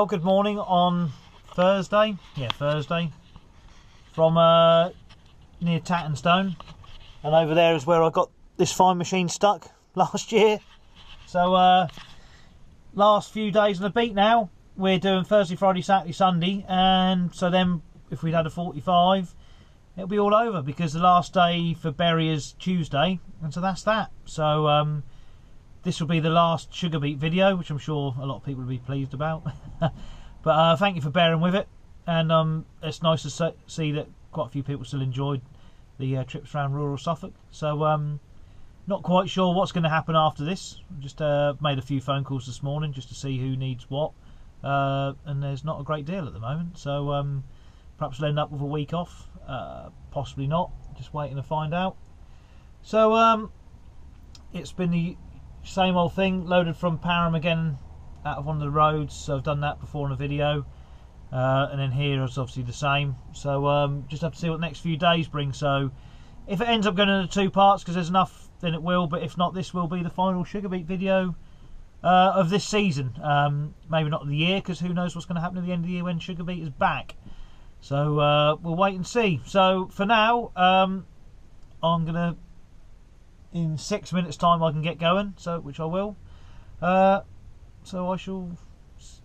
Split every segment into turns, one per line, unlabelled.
Well, good morning on Thursday. Yeah, Thursday. From near Tattonstone. And over there is where I got this fine machine stuck last year. So, last few days on the beat now. We're doing Thursday, Friday, Saturday, Sunday. And so then, if we'd had a 45, it'll be all over. Because the last day for berry is Tuesday. And so that's that. So, this will be the last sugar beet video, which I'm sure a lot of people will be pleased about. But thank you for bearing with it, and it's nice to see that quite a few people still enjoyed the trips around rural Suffolk. So not quite sure what's going to happen after this. Just made a few phone calls this morning just to see who needs what, and there's not a great deal at the moment. So perhaps we'll end up with a week off, possibly not. Just waiting to find out. So it's been the same old thing, loaded from Parham again out of one of the roads, so I've done that before in a video, and then here is obviously the same. So just have to see what the next few days bring. So if it ends up going into 2 parts because there's enough, then it will, but if not, this will be the final sugar beet video of this season. Maybe not of the year, because who knows what's going to happen at the end of the year when sugar beet is back. So we'll wait and see. So for now, I'm going to, in 6 minutes time I can get going, so which I will. So I shall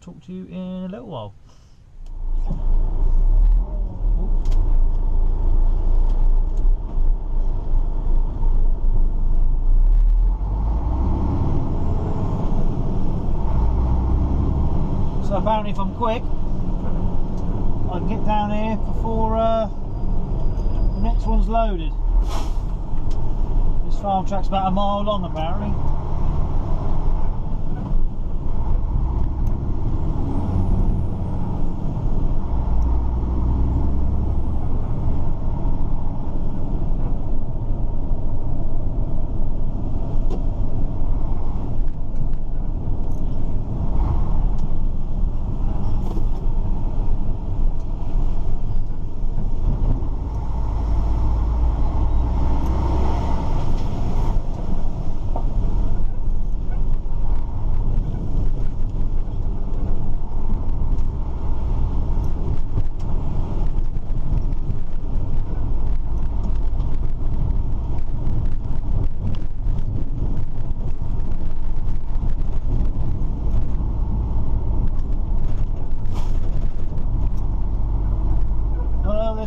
talk to you in a little while. So apparently if I'm quick, I can get down here before the next one's loaded. This farm track's about a mile long apparently.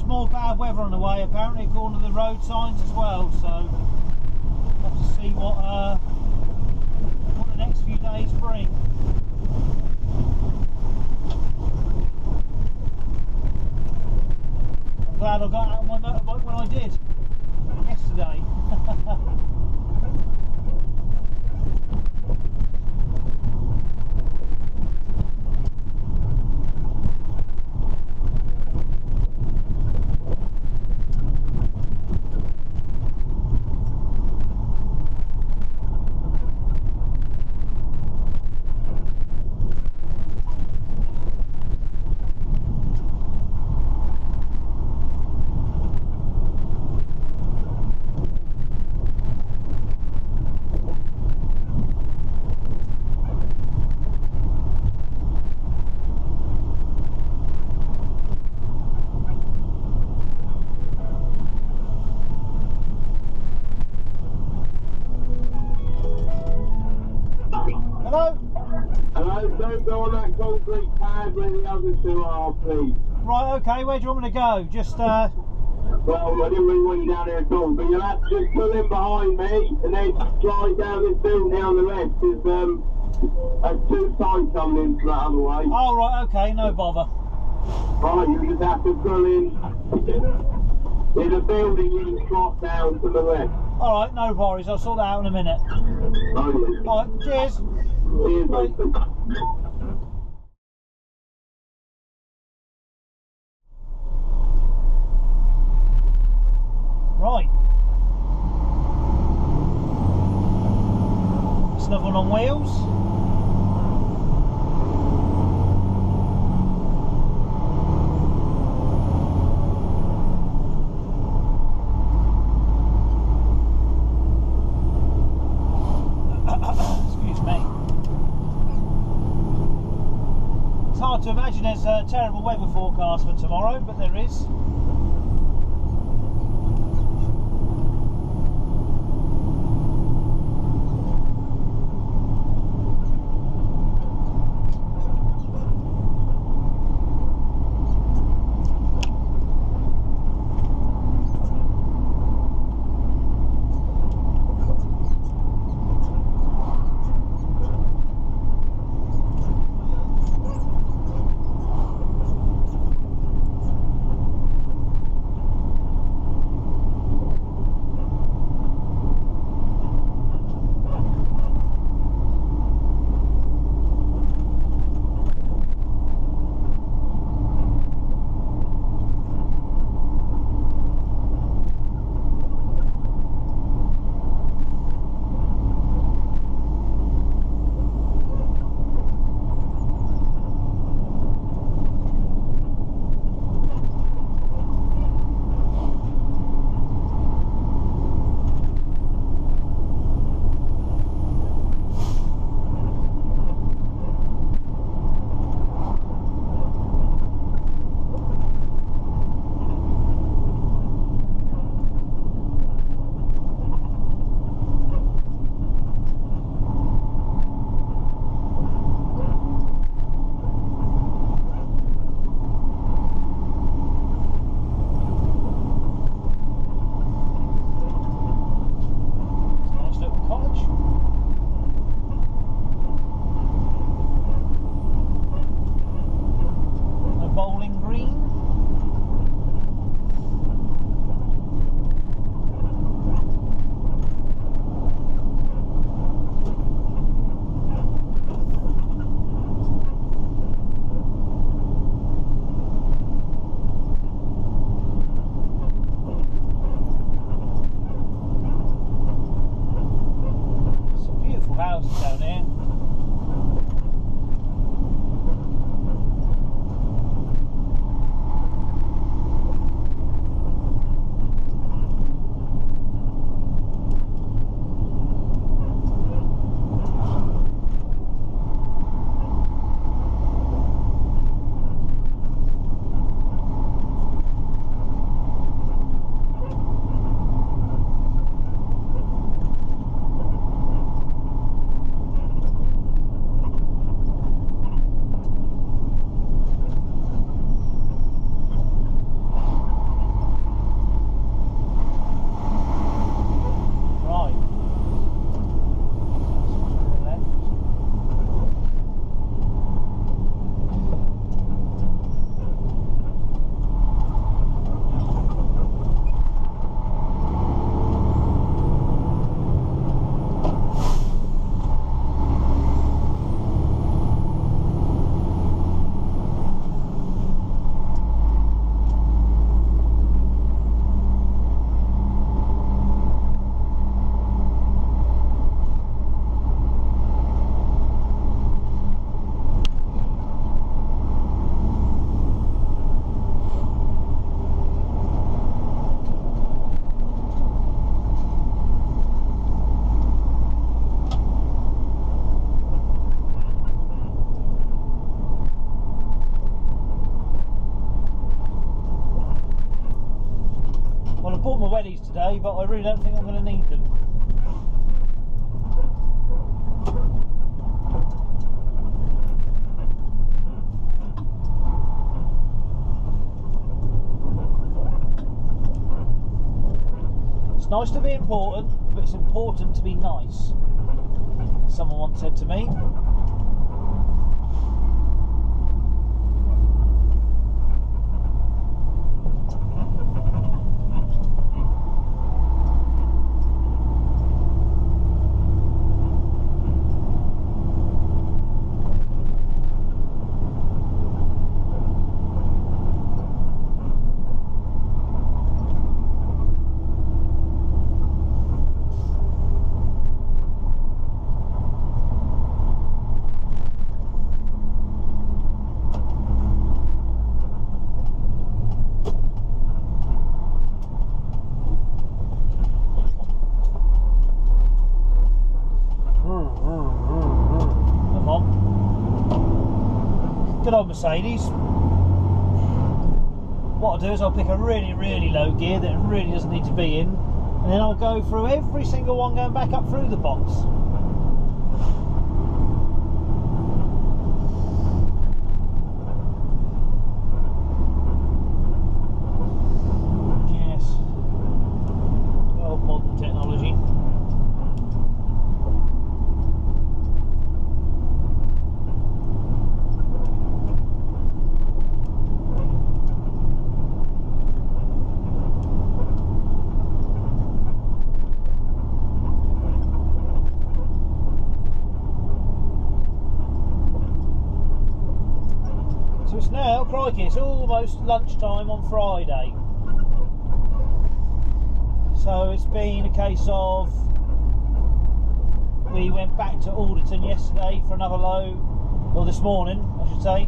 More bad weather on the way apparently, according to the road signs as well, so we'll have to see what the next few days bring. I'm glad I got out on my motorbike when I did yesterday.
Don't go on that concrete pad where the other 2 are, please.
Right, okay, where do you want me to go? Just
Well, I didn't really want you down there at all, but you'll have to just pull in behind me and then slide down this building on the left. There's 2 sides coming in from that other way.
Oh right, okay, no bother.
Right, you just have to pull in. There's a building you can drop down to the left.
Alright, no worries, I'll sort that out in a minute. Alright, cheers.
Cheers, mate.
Right. It's another one on wheels. there's a terrible weather forecast for tomorrow, but there is. Down here. bought my wellies today, but I really don't think I'm going to need them. It's nice to be important, but it's important to be nice. Someone once said to me. old Mercedes, what I'll do is I'll pick a really, really low gear that it really doesn't need to be in, and then I'll go through every single one going back up through the box. Yes. Well, modern technology. So it's now, crikey, it's almost lunchtime on Friday. So it's been a case of, we went back to Alderton yesterday for another load, or this morning I should say.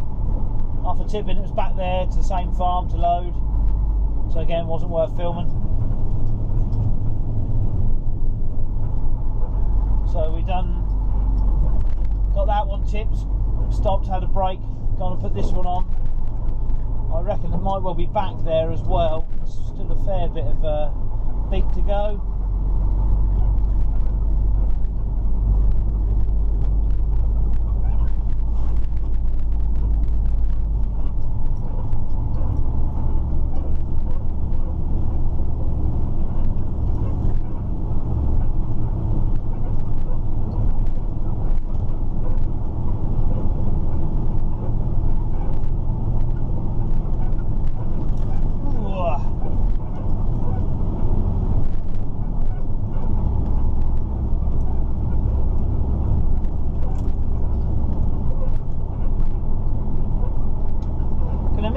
After tipping, it was back there to the same farm to load. So again, wasn't worth filming. So we got that one tipped, stopped, had a break, gone and put this one on. I reckon it might well be back there as well. There's still a fair bit of beet to go.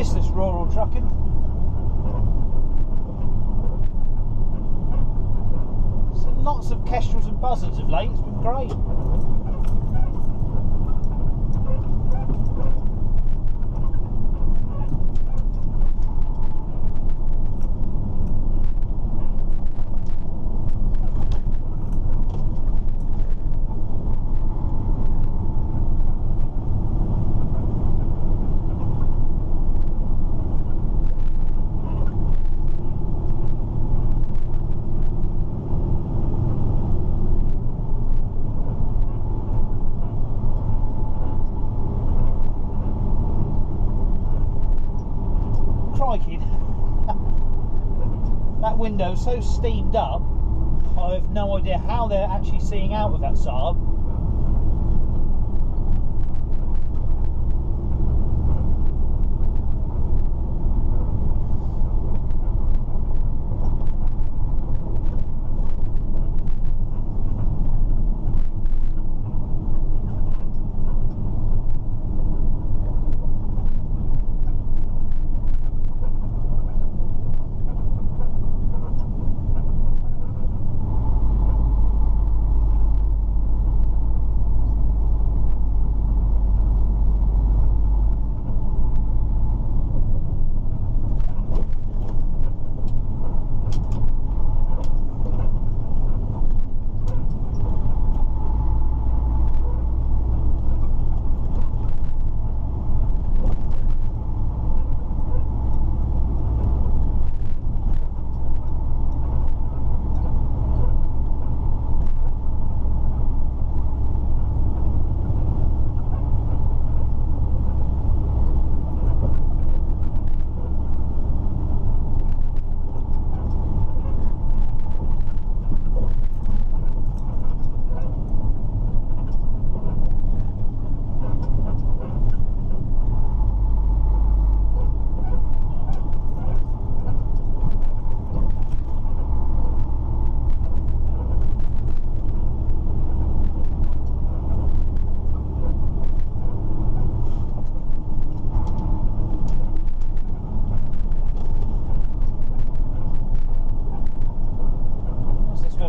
This rural trucking. So lots of kestrels and buzzards of late, it's been great. That window's so steamed up, I have no idea how they're actually seeing out with that Saab.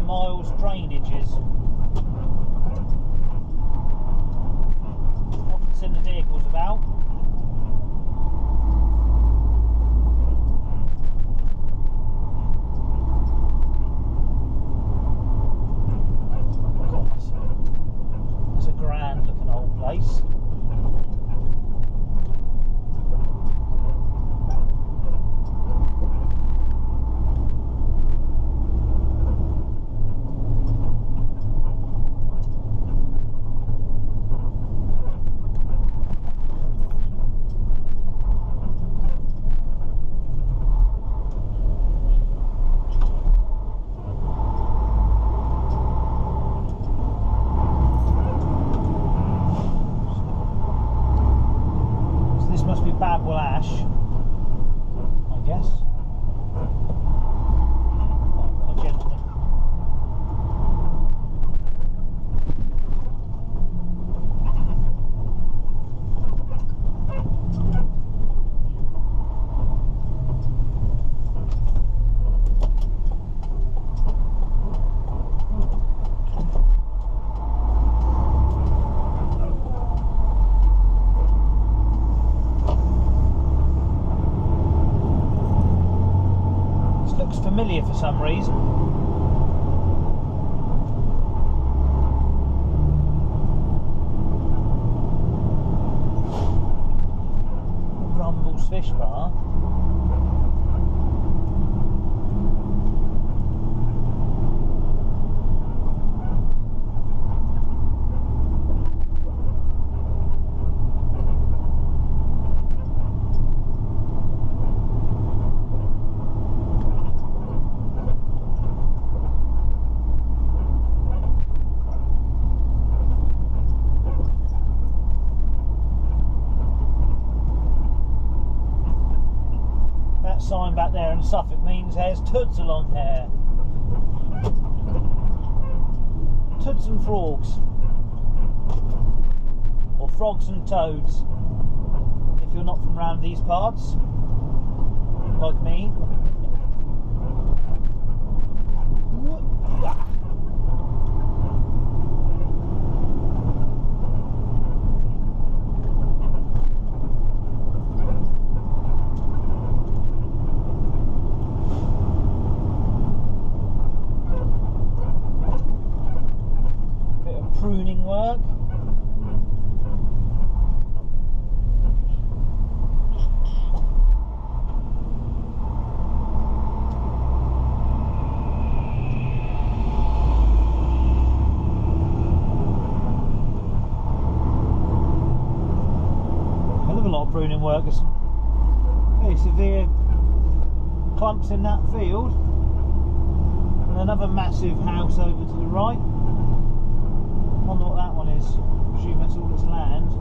Miles drainages. Often seen the vehicles about. God, that's a grand looking old place. for some reason. Rumble's Fish Bar. Sign back there in Suffolk means there's tuds along here. Tuds and frogs. Or frogs and toads. If you're not from round these parts, like me. Pruning work. Hell of a lot of pruning work. There's some very severe clumps in that field, and another massive house over to the right. I wonder what that one is. I presume that's all that's land.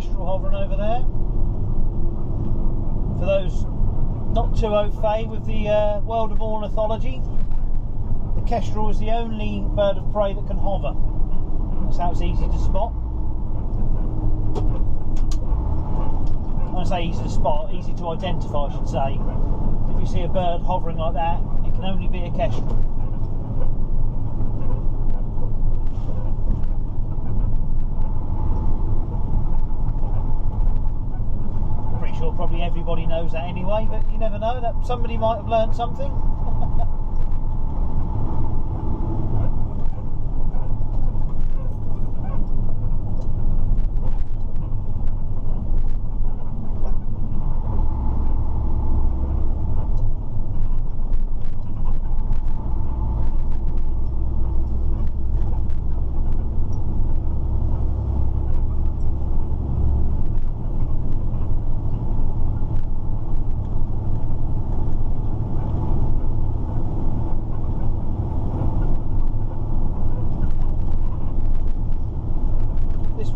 Hovering over there. For those not too au fait with the world of ornithology, the kestrel is the only bird of prey that can hover. That's how it's easy to spot. When I say easy to spot, easy to identify, I should say. If you see a bird hovering like that, it can only be a kestrel. Sure, probably everybody knows that anyway, but you never know, that somebody might have learned something.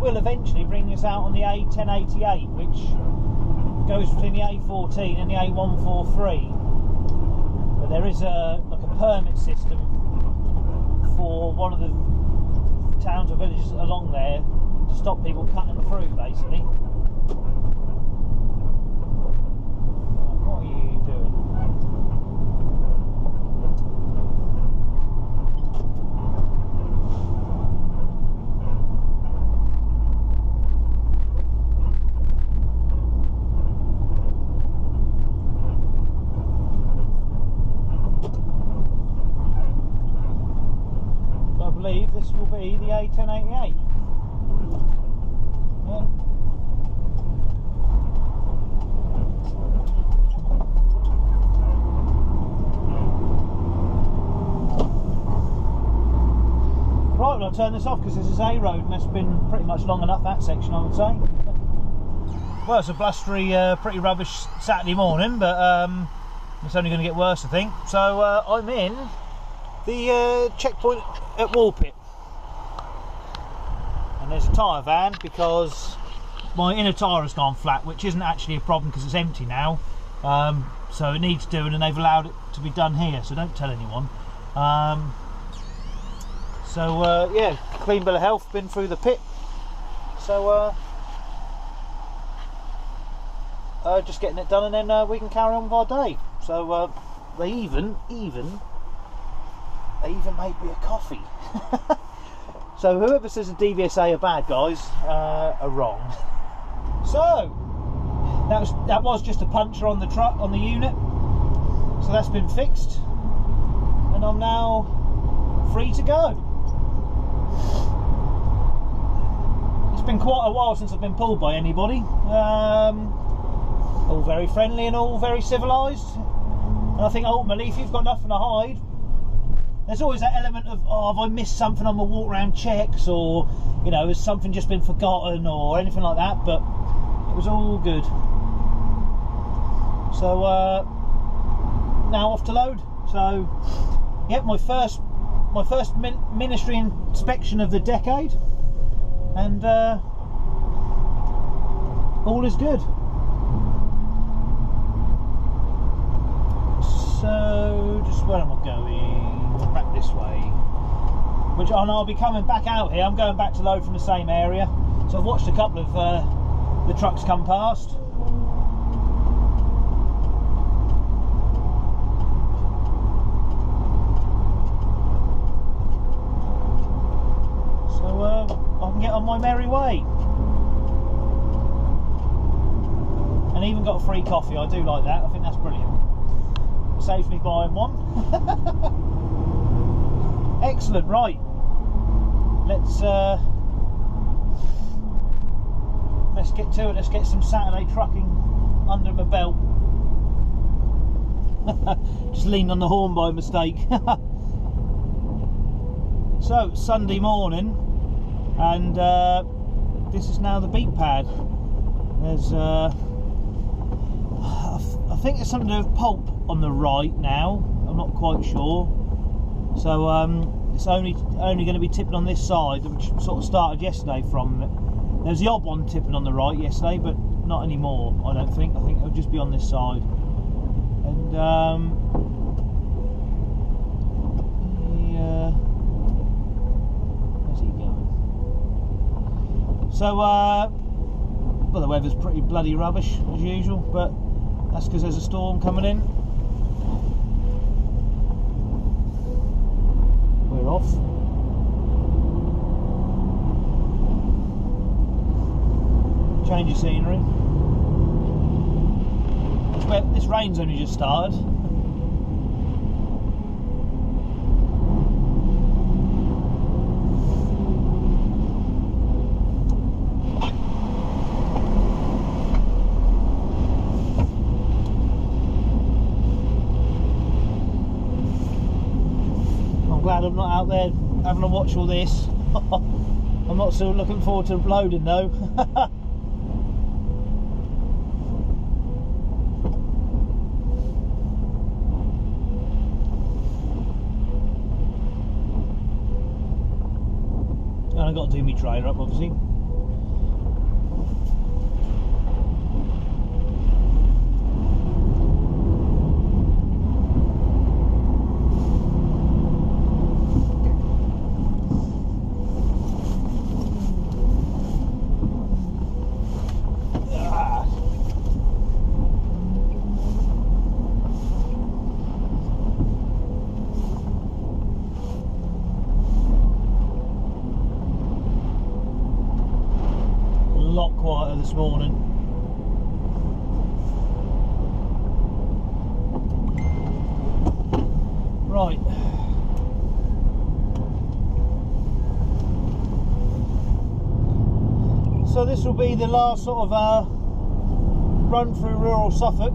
Will eventually bring us out on the A1088, which goes between the A14 and the A143. But there is a permit system or one of the towns or villages along there to stop people cutting through, basically. What are you doing? I believe this will be the A1088. Yeah. Right, well, I'll turn this off because this is A road and that's been pretty much long enough, that section, I would say. Well, it's a blustery, pretty rubbish Saturday morning, but it's only going to get worse, I think. So I'm in the checkpoint at Woolpit. And there's a tyre van because my inner tyre has gone flat, which isn't actually a problem because it's empty now. So it needs doing, and they've allowed it to be done here, so don't tell anyone. Yeah, clean bill of health, been through the pit. So just getting it done, and then we can carry on with our day. So they even made me a coffee. So whoever says the DVSA are bad guys are wrong. So that was just a puncture on the truck, on the unit. So that's been fixed, and I'm now free to go. It's been quite a while since I've been pulled by anybody. All very friendly and all very civilised. And I think ultimately, if you've got nothing to hide, there's always that element of, oh, have I missed something on my walk around checks, or, you know, has something just been forgotten or anything like that, but it was all good. So now off to load. So yep, my first ministry inspection of the decade, and all is good. So just where am I going? Back this way, which I'll be coming back out here. I'm going back to load from the same area, so I've watched a couple of the trucks come past. So I can get on my merry way, and even got a free coffee. I do like that. I think that's brilliant. It saves me buying one. Excellent, right. Let's get to it. Let's get some Saturday trucking under my belt. Just leaned on the horn by mistake. So Sunday morning, and this is now the beet pad. There's I think there's something to do with pulp on the right now. I'm not quite sure. So it's only going to be tipping on this side, which sort of started yesterday from. There was the odd one tipping on the right yesterday, but not anymore, I don't think. I think it'll just be on this side. And where's he going? So well, the weather's pretty bloody rubbish as usual, but that's because there's a storm coming in. We're off. Change of scenery. This rain's only just started. I'm glad I'm not out there having to watch all this. I'm not still looking forward to loading though. And I've got to do my trailer up, obviously. lot quieter this morning. Right. So this will be the last sort of run through rural Suffolk.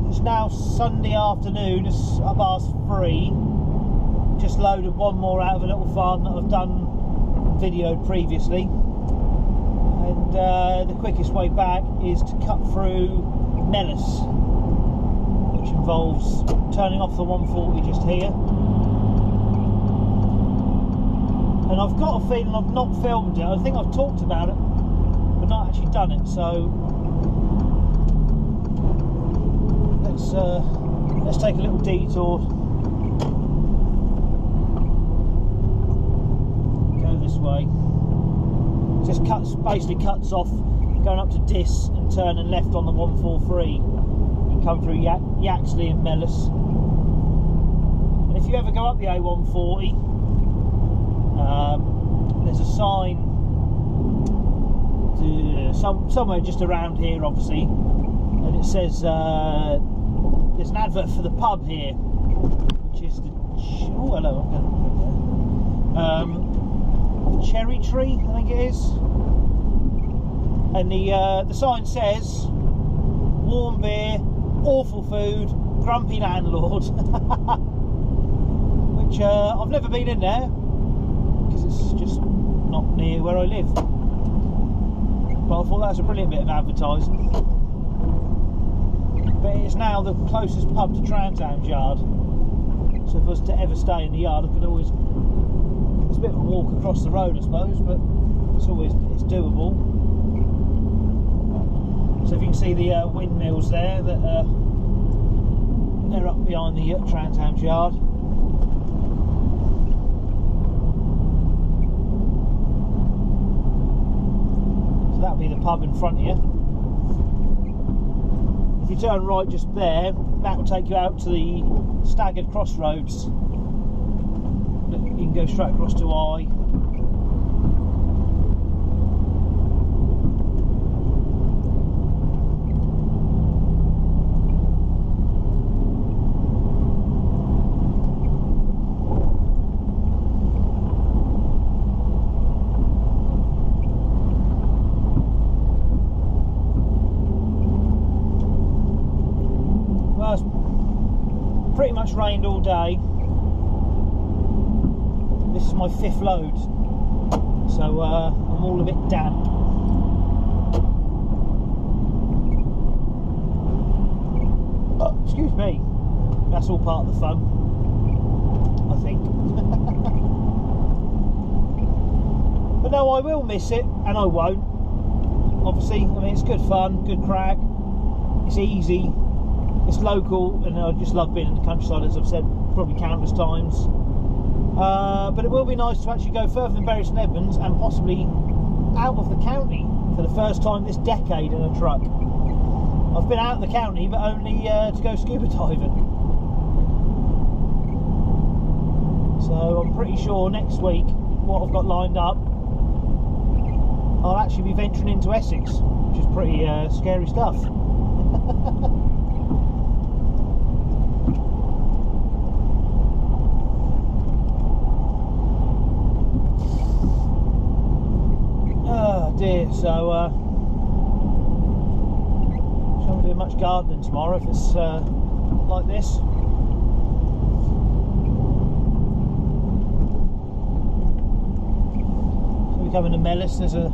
It's now Sunday afternoon, it's 3:30. Just loaded one more out of a little farm that I've done videoed previously. And the quickest way back is to cut through Mellis, which involves turning off the 140 just here. And I've got a feeling I've not filmed it. I think I've talked about it, but not actually done it. So let's take a little detour. Go this way. Just basically cuts off going up to Diss and turning left on the 143. You come through Yaxley and Mellis. And if you ever go up the A140, there's a sign somewhere just around here, obviously, and it says there's an advert for the pub here, which is the Cherry Tree, I think it is. And the sign says warm beer, awful food, grumpy landlord. Which I've never been in there, because it's just not near where I live. But I thought that's a brilliant bit of advertising. But it's now the closest pub to Transams Yard. So if I was to ever stay in the yard, I could always... It's a bit of a walk across the road, I suppose, but it's doable. So if you can see the windmills there, that they're up behind the Transams Yard. That'll be the pub in front of you. If you turn right just there, that will take you out to the staggered crossroads. You can go straight across to I. Pretty much rained all day. This is my 5th load, so I'm all a bit damp. Excuse me, that's all part of the fun, I think. But no, I will miss it, and I won't. Obviously, I mean, it's good fun, good crack, it's easy. It's local, and I just love being in the countryside, as I've said probably countless times. But it will be nice to actually go further than Bury St Edmunds and possibly out of the county for the first time this decade in a truck. I've been out of the county, but only to go scuba diving. So I'm pretty sure next week, what I've got lined up, I'll actually be venturing into Essex, which is pretty scary stuff. Dear, so shan't be doing much gardening tomorrow if it's like this. So we come into Mellis, there's a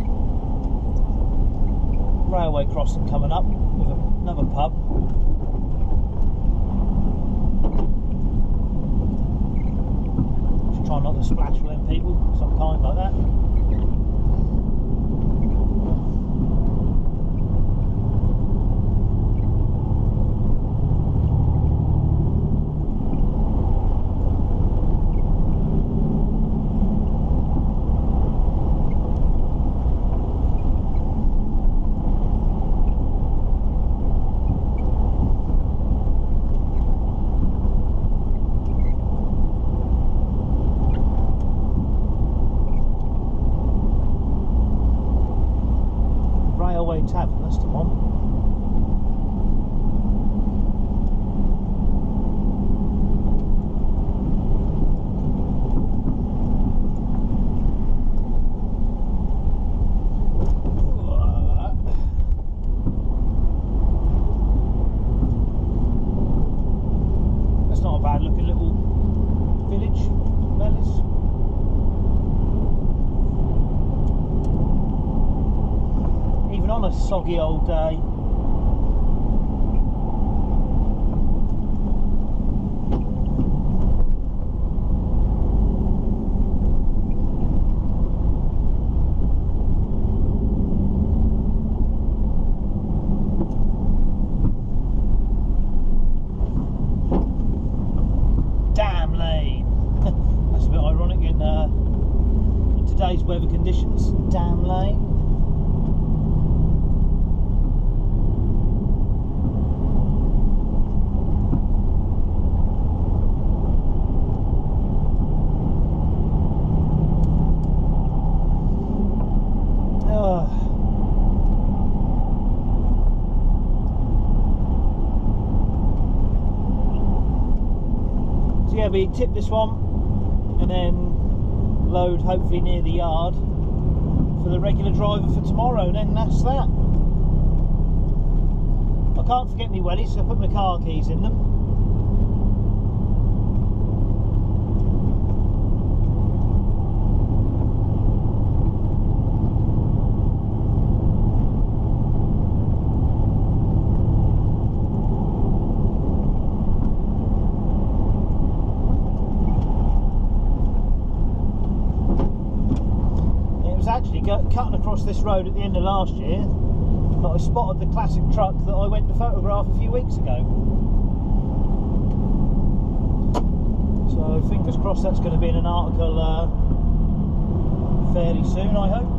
railway crossing coming up with another pub. Just try not to splash with them people, some kind like that. Tavern, that's the one. That's not a bad looking little village, Mellis. Even on a soggy old day. Damn lane. That's a bit ironic in today's weather conditions. Damn lane. So yeah, we tip this one and then load hopefully near the yard for the regular driver for tomorrow, and then that's that. I can't forget me wellies, so I put my car keys in them. Actually cutting across this road at the end of last year that I spotted the classic truck that I went to photograph a few weeks ago. So fingers crossed that's going to be in an article fairly soon, I hope.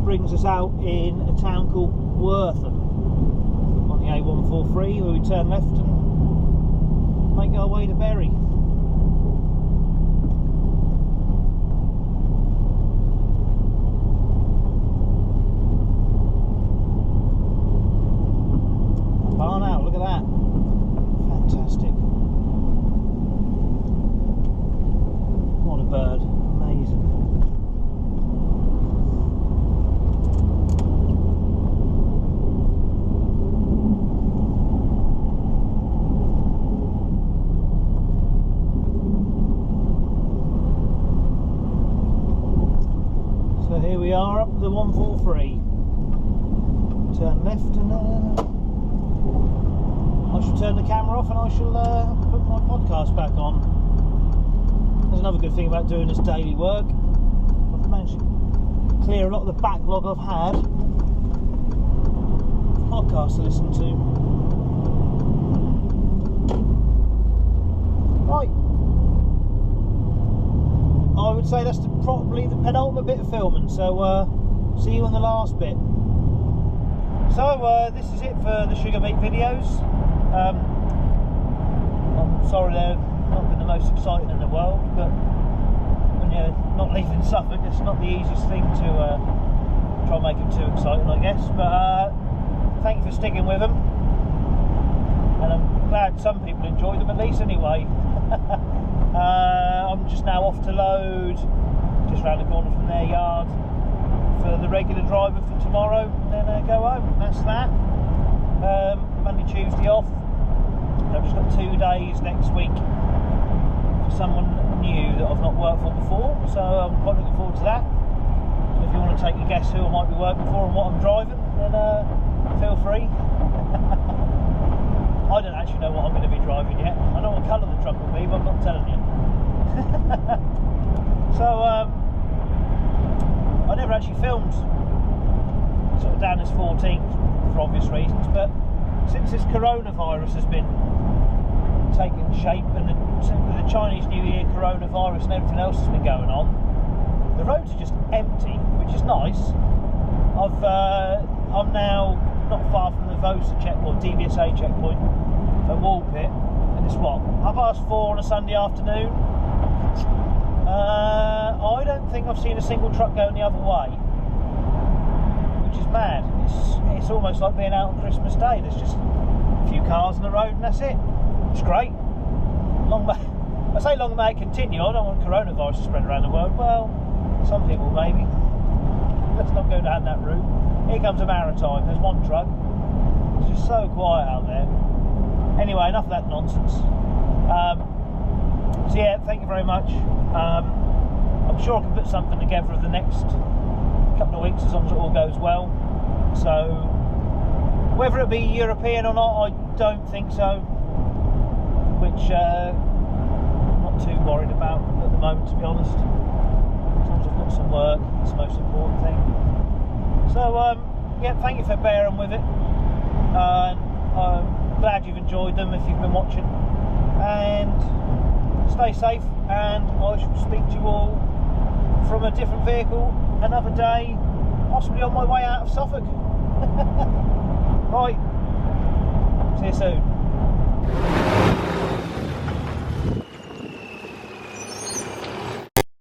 Brings us out in a town called Wortham on the A143, where we turn left and make our way to Bury. Barn out, look at that. Fantastic. What a bird, amazing. Here we are up the 143. Turn left and I shall turn the camera off and I shall put my podcast back on. There's another good thing about doing this daily work. I've managed to clear a lot of the backlog I've had. Podcasts to listen to. Right. I would say that's probably the penultimate bit of filming, so see you on the last bit. So this is it for the sugar beet videos. I'm sorry they've not been the most exciting in the world, but when you're not leaving Suffolk, it's not the easiest thing to try and make them too exciting, I guess. But thank you for sticking with them, and I'm glad some people enjoyed them at least anyway. I'm just now off to load just round the corner from their yard for the regular driver for tomorrow, and then go home. That's that. Monday, Tuesday off. I've just got 2 days next week for someone new that I've not worked for before, so I'm quite looking forward to that. If you want to take a guess who I might be working for and what I'm driving, then feel free. I don't actually know what I'm going to be driving yet. I know what colour the truck will be, but I'm not telling you. So I never actually filmed sort of down this 14th for obvious reasons, but since this coronavirus has been taking shape and the Chinese New Year coronavirus and everything else has been going on, the roads are just empty, which is nice, I'm now not far from the Vosa DVSA checkpoint at Woolpit, and it's what, 4:30 on a Sunday afternoon. I don't think I've seen a single truck going the other way, which is mad. It's almost like being out on Christmas Day. There's just a few cars on the road and that's it. It's great. I say long may it continue. I don't want coronavirus to spread around the world. Well, some people maybe. Let's not go down that route. Here comes a maritime. There's one truck. It's just so quiet out there. Anyway, enough of that nonsense. So yeah, thank you very much. I'm sure I can put something together for the next couple of weeks as long as it all goes well. So whether it be European or not, I don't think so. Which I'm not too worried about at the moment, to be honest. As long as I've got some work, it's the most important thing. So yeah, thank you for bearing with it. I'm glad you've enjoyed them if you've been watching. And stay safe, and I shall speak to you all from a different vehicle another day, possibly on my way out of Suffolk. Right, see you soon.